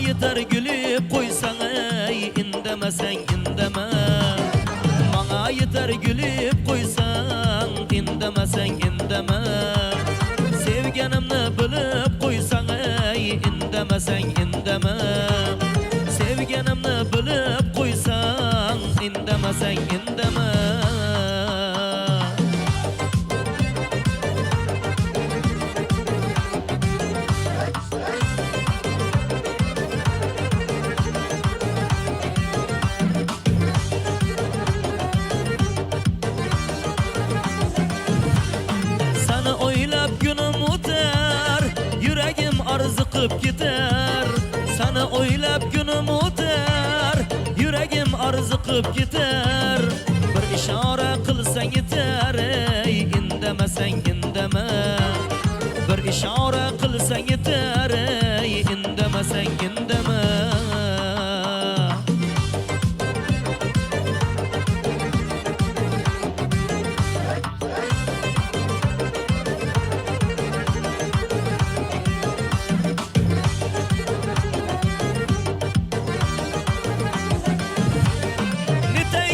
yeter gülüp koysan ey, indemesen indeme. Bana yeter gülüp koysan, indemesen indeme. Sevganimni bilib koysan ey, indemesen indeme. Sevganimni bilib koysan, indemesen indeme. Sana oylab günüm o'tar, yuragim arziqib ketar. Sana oylab günüm o'tar, yuragim arziqib ketar. Bir ishora qilsang yetar ey, indemesen indeme. Bir ishora qilsang yetar ey, indemesen indeme.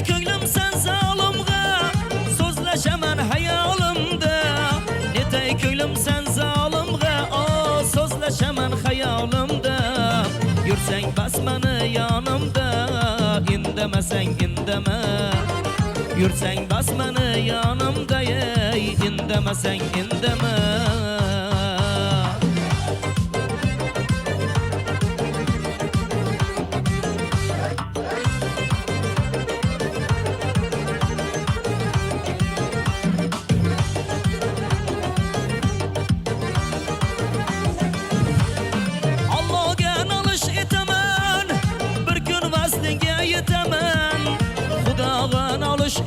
Ko'nglim sen zalimga so'zlashaman hayolimda. Netay ko'nglim sen zalimga so'zlashaman hayolimda. Yursang bas meni yonimda, indemasang indama. Yursang bas meni yonimda ey, indemasang indama.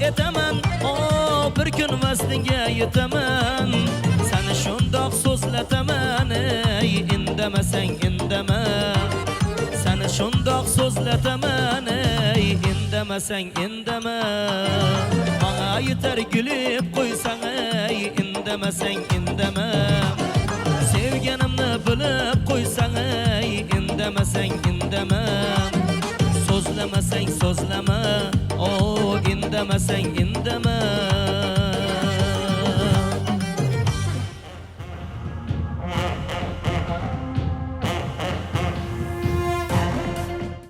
Etaman, bir kun vaslinga yetaman. Seni shundoq so'zlataman ey, indemasang indama. Seni shundoq so'zlataman ey, indemasang indama. Bana yeter gülüp qo'ysang ey, indemasang indama. Sevganimni bilib qo'ysang ey, indemasang indama. Sözlemasang sözleme, indemasang indeme.